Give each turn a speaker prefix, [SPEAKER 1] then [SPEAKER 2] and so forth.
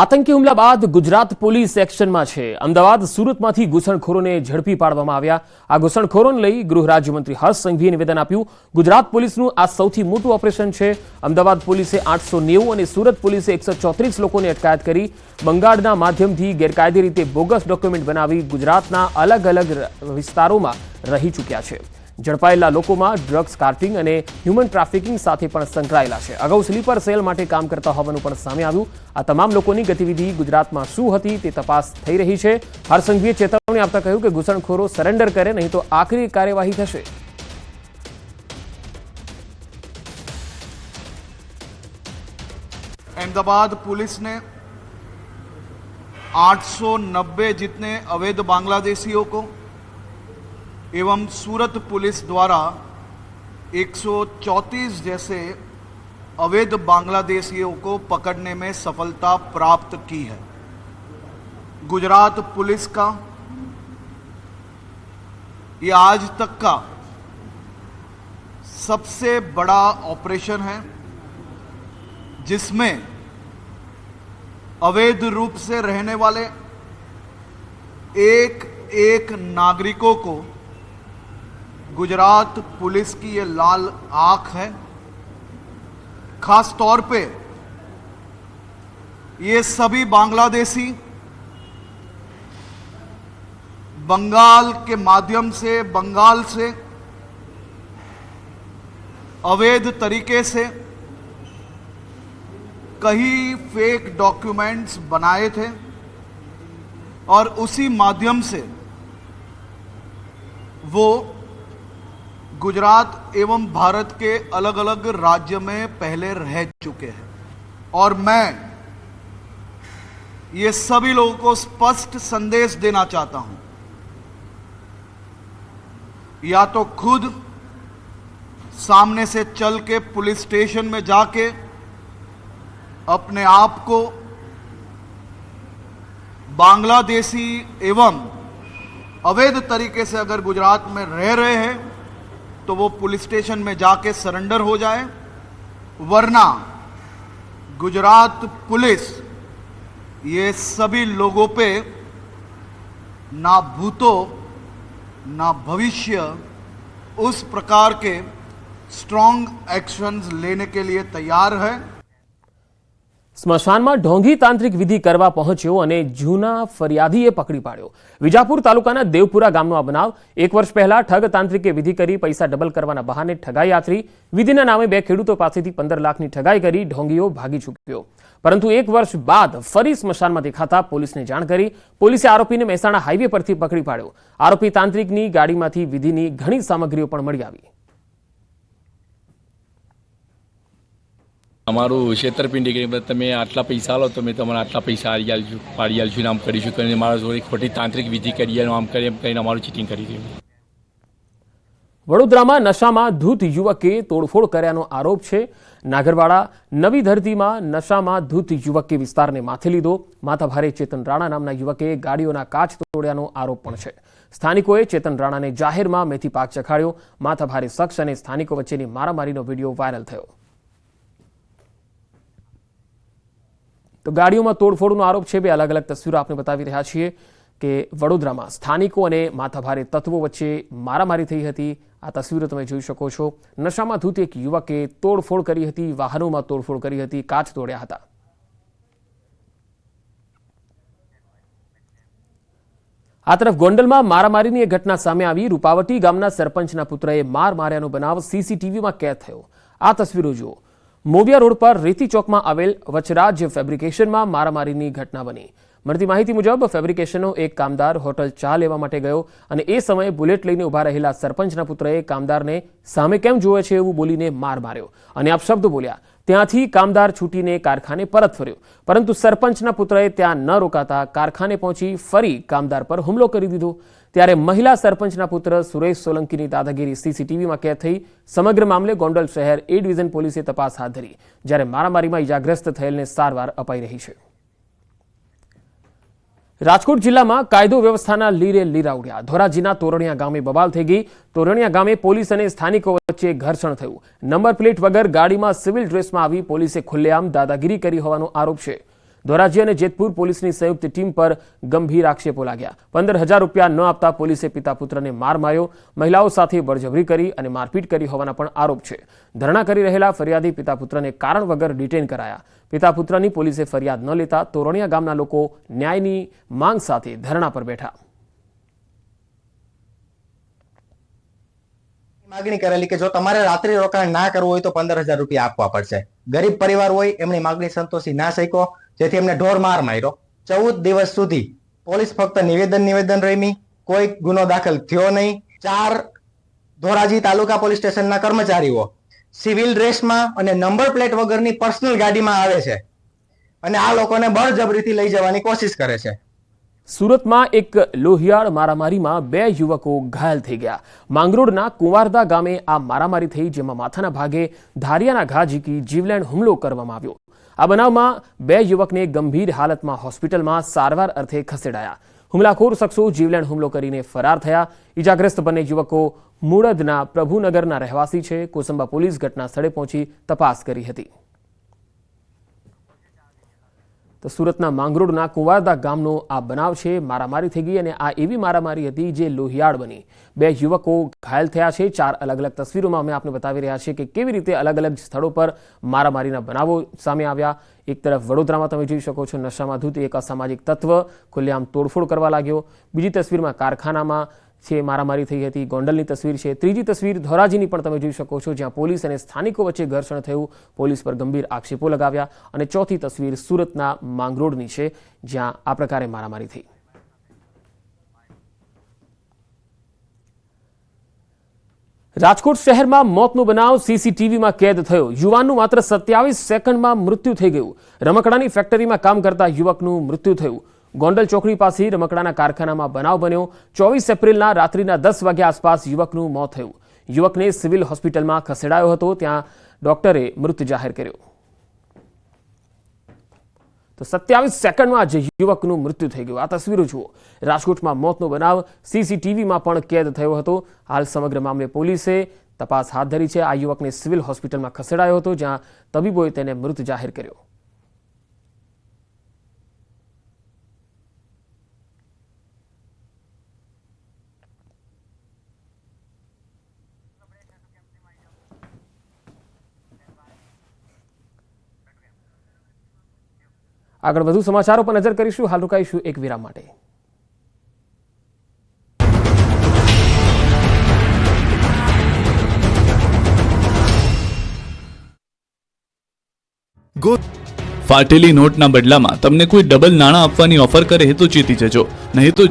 [SPEAKER 1] આતંકી હુમલા બાદ ગુજરાત પોલીસ એક્શનમાં છે। અમદાવાદ સુરતમાંથી ઘૂસણખોરોને ઝડપી પાડવામાં આવ્યા। આ ઘૂસણખોરોને લઈ ગૃહ રાજ્યમંત્રી હર્ષ સંઘવીએ નિવેદન આપ્યું। ગુજરાત પોલીસનું આ સૌથી મોટું ઓપરેશન છે। અમદાવાદ પોલીસે 890 અને સુરત પોલીસે 134 લોકોની અટકાયત કરી। બંગાળના માધ્યમથી ગેરકાયદે રીતે બોગસ ડોક્યુમેન્ટ બનાવી ગુજરાતના અલગ અલગ વિસ્તારોમાં રહી ચૂક્યા છે। ઝડપાયેલા લોકોમાં ડ્રગ્સ કાર્ટિંગ અને હ્યુમન ટ્રાફિકિંગ સાથે પણ સંકળાયેલા છે। અગાઉ સ્લીપર સેલ માટે કામ કરતા હોવાનું પણ સામે આવ્યું। આ તમામ લોકોની ગતિવિધિ ગુજરાતમાં શું હતી તે તપાસ થઈ રહી છે। હર્ષ સંઘવીએ ચેતવણી આપતા કહ્યું કે ઘૂસણખોરો સરેન્ડર કરે નહીં તો આકરી કાર્યવાહી થશે।
[SPEAKER 2] अहमदाबाद पुलिस ने 890 जितने अवैध बांग्लादेशियों को एवं सूरत पुलिस द्वारा 134 जैसे अवैध बांग्लादेशियों को पकड़ने में सफलता प्राप्त की है। गुजरात पुलिस का ये आज तक का सबसे बड़ा ऑपरेशन है, जिसमें अवैध रूप से रहने वाले एक नागरिकों को गुजरात पुलिस की ये लाल आंख है। खास तौर पे ये सभी बांग्लादेशी बंगाल के माध्यम से बंगाल से अवैध तरीके से कई फेक डॉक्यूमेंट्स बनाए थे और उसी माध्यम से वो गुजरात एवं भारत के अलग अलग राज्य में पहले रह चुके हैं। और मैं ये सभी लोगों को स्पष्ट संदेश देना चाहता हूं, या तो खुद सामने से चल के पुलिस स्टेशन में जाके अपने आप को बांग्लादेशी एवं अवैध तरीके से अगर गुजरात में रह रहे हैं तो वो पुलिस स्टेशन में जाके सरेंडर हो जाए, वरना गुजरात पुलिस ये सभी लोगों पे ना भूतो ना भविष्य उस प्रकार के स्ट्रॉन्ग एक्शंस लेने के लिए तैयार है।
[SPEAKER 1] સ્મશાનમાં ઢોંગી તાંત્રિક વિધિ કરવા પહોંચ્યો અને જૂના ફરિયાદીએ પકડી પાડ્યો। વિજાપુર તાલુકાના દેવપુરા ગામનો આ બનાવ। 1 વર્ષ પહેલા ઠગ તાંત્રિકે વિધિ કરી પૈસા ડબલ કરવાના બહાને ઠગાઈ આચરી। વિધિના નામે 2 ખેડૂતો પાસેથી 15 લાખની ઠગાઈ કરી ઢોંગીઓ ભાગી છૂટ્યો। પરંતુ 1 વર્ષ બાદ ફરી સ્મશાનમાં દેખાતા પોલીસને જાણ કરી। પોલીસે આરોપીને મહેસાણા હાઈવે પરથી પકડી પાડ્યો। આરોપી તાંત્રિકની ગાડીમાંથી વિધિની ઘણી સામગ્રીઓ પણ મળી આવી।
[SPEAKER 3] અમારું છેતરપિંડી કરી તમે આટલા પૈસા લો તો મેં તમારા આટલા પૈસા પાડી આલશું આમ કરીશું કરીને મારા જોડે ખોટી તાંત્રિક વિધિ કરી આમ કરી એમ કરીને અમારું ચીટિંગ કરી દીધું।
[SPEAKER 1] વડોદરામાં નશામાં ધૂત યુવકે તોડફોડ કર્યાનો આરોપ છે। નાગરવાડા નવી ધરતીમાં નશામાં ધૂત યુવકે વિસ્તારને માથે લીધો। માથાભારે ચેતન રાણા નામના યુવકે ગાડીઓના કાચ તોડ્યાનો આરોપ પણ છે। સ્થાનિકોએ ચેતન રાણાને જાહેરમાં મેથી પાક ચખાડ્યો। માથાભારે શખ્સ અને સ્થાનિકો વચ્ચેની મારામારીનો વિડીયો વાયરલ થયો। તો ગાડીઓમાં તોડફોડનો આરોપ છે। બે અલગ અલગ તસવીરો આપણે બતાવી રહ્યા છીએ કે વડોદરામાં સ્થાનિકો અને માથાભારે તત્વો વચ્ચે મારામારી થઈ હતી। આ તસવીરો તમે જોઈ શકો છો। નશામાં ધૂત એક યુવકે તોડફોડ કરી હતી, વાહનોમાં તોડફોડ કરી હતી, કાચ તોડ્યા હતા। આ તરફ ગોંડલમાં મારામારીની એક ઘટના સામે આવી। રૂપાવટી ગામના સરપંચના પુત્રએ માર માર્યાનો બનાવ સીસીટીવીમાં કેદ થયો। આ તસવીરો જુઓ। મોવિયા રોડ પર રેતી ચોકમાં આવેલ વચરાજ ફેબ્રિકેશનમાં મારામારીની ઘટના બની। મળતી માહિતી મુજબ ફેબ્રિકેશનનો એક કામદાર હોટલ ચા લેવા માટે ગયો અને એ સમયે બુલેટ લઈને ઉભા રહેલા સરપંચના પુત્રએ કામદારને સામે કેમ જોવે છે એવું બોલીને માર માર્યો અને અપશબ્દ બોલ્યા। ત્યાંથી કામદાર છૂટીને કારખાને પરત ફર્યો, પરંતુ સરપંચના પુત્રએ ત્યાં ન રોકાતા કારખાને પહોંચી ફરી કામદાર પર હુમલો કરી દીધો। ત્યારે મહિલા સરપંચના પુત્ર સુરેશ સોલંકીની દાદાગીરી સીસીટીવીમાં કેદ થઈ। સમગ્ર મામલે ગોંડલ શહેર એ ડિવિઝન પોલીસે તપાસ હાથ ધરી, જ્યારે મારામારીમાં ઇજાગ્રસ્ત થયેલને સારવાર અપાઈ રહી છે। રાજકોટ જિલ્લામાં કાયદો વ્યવસ્થાના લીરે લીરા ઉડ્યા। ધોરાજીના તોરણિયા ગામે બબાલ થઈ ગઈ। તોરણિયા ગામે પોલીસ અને સ્થાનિકો વચ્ચે ઘર્ષણ થયું। નંબર પ્લેટ વગર ગાડીમાં સિવિલ ડ્રેસમાં આવી પોલીસે ખુલ્લેઆમ દાદાગીરી કરી હોવાનો આરોપ છે। ધોરાજી અને જેતપુર પોલીસની સંયુક્ત ટીમ પર ગંભીર આક્ષેપો લાગ્યા. 15,000 રૂપિયા ન આપતા પોલીસે પિતા પુત્રને માર માર્યો, મહિલાઓ સાથે બળજબરી કરી અને મારપીટ કરી હોવાના પણ આરોપ છે. ધરણા કરી રહેલા ફરિયાદી પિતા પુત્રને કારણ વગર ડિટેન કરાયા. પિતા પુત્રની પોલીસે ફરિયાદ ન લેતા તોરણિયા ગામના લોકો ન્યાયની માંગ સાથે ધરણા પર બેઠા.
[SPEAKER 4] માગણી કરેલી કે જો તમારે રાત્રિ રોકાણ ના કરવું હોય તો 15,000 રૂપિયા આપવા પડશે. ગરીબ પરિવાર હોય, એમની માગણી સંતોષી ના શક્યો, જેથી એમને ઢોર માર માર્યો. 14 દિવસ સુધી પોલીસ ફક્ત નિવેદન રમી, કોઈ ગુનો દાખલ થયો નહીં. 4 ધોરાજી તાલુકા પોલીસ સ્ટેશનના કર્મચારીઓ સિવિલ ડ્રેસમાં અને નંબર પ્લેટ વગરની પર્સનલ ગાડીમાં આવે છે અને આ લોકોને બળજબરીથી લઈ જવાની કોશિશ કરે છે.
[SPEAKER 1] સુરતમાં એક લોહિયાળ મારામારીમાં 2 યુવકો ઘાયલ થઈ ગયા. માંગરોળના કુંવારદા ગામે આ મારામારી થઈ, જેમાં માથાના ભાગે ધારિયાના ઘા ઝીકી જીવલેણ હુમલો કરવામાં આવ્યો. આ બનાવમાં 2 યુવકને ગંભીર હાલતમાં હોસ્પિટલમાં સારવાર અર્થે ખસેડાયા. હુમલાખોર શખ્સો જીવલેણ હુમલો કરીને ફરાર થયા. ઇજાગ્રસ્ત બંને યુવકો મુળદના પ્રભુનગરના રહેવાસી છે. કોસંબા પોલીસ ઘટના સ્થળે પહોંચી તપાસ કરી હતી. તો સુરતના માંગરોળના કુંવારદા ગામનો આ બનાવ છે. મારામારી થઈ ગઈ અને આ એવી મારામારી હતી જે લોહિયાળ બની. 2 યુવકો ઘાયલ થયા છે. 4 અલગ અલગ તસવીરોમાં અમે આપને બતાવી રહ્યા છીએ કે કેવી રીતે અલગ અલગ સ્થળો પર મારામારીના બનાવો સામે આવ્યા. એક તરફ વડોદરામાં તમે જોઈ શકો છો, નશામાં ધૂત એક અસામાજિક તત્વ ખુલ્લેઆમ તોડફોડ કરવા લાગ્યો. બીજી તસવીરમાં કારખાનામાં છે મારામારી થઈ હતી. ગોંડલની તસવીર છે. ત્રીજી તસવીર ધોરાજીની પણ તમે જોઈ શકો છો, જ્યાં પોલીસ અને સ્થાનિકો વચ્ચે ઘર્ષણ થયું, પોલીસ પર ગંભીર આક્ષેપો લગાવ્યા. અને ચોથી તસવીર સુરતના માંગરોળની છે, જ્યાં આ પ્રકારે મારામારી થઈ. રાજકોટ શહેરમાં મોતનો બનાવ સીસીટીવીમાં કેદ થયો. યુવાનનું માત્ર 27 સેકન્ડમાં મૃત્યુ થઈ ગયું. રમકડાની ફેક્ટરીમાં કામ કરતા યુવકનું મૃત્યુ થયું. ગોંડલ ચોકડી પાસે રમકડાના કારખાનામાં બનાવ બન્યો. 24 એપ્રિલના રાત્રિના 10 વાગ્યા આસપાસ યુવકનું મોત થયું. યુવકને સિવિલ હોસ્પિટલમાં ખસેડાયો હતો, ત્યાં ડોક્ટરે મૃત જાહેર કર્યો. તો 27 સેકન્ડમાં જ યુવકનું મૃત્યુ થઈ ગયું. આ તસવીરો જુઓ. રાજકોટમાં મોતનો બનાવ સીસીટીવીમાં પણ કેદ થયો હતો. હાલ સમગ્ર મામલે પોલીસે તપાસ હાથ ધરી છે. આ યુવકને સિવિલ હોસ્પિટલમાં ખસેડાયો હતો, જ્યાં તબીબોએ તેને મૃત જાહેર કર્યો. આગળ વધુ સમાચારો પર નજર કરીશું. હાલ રોકાઈશું એક વિરામ માટે.
[SPEAKER 5] ફાટેલી નોટના બદલામાં તમને કોઈ ડબલ નાણાં આપવાની ઓફર કરે તો ચેતી જજો, નહીં તો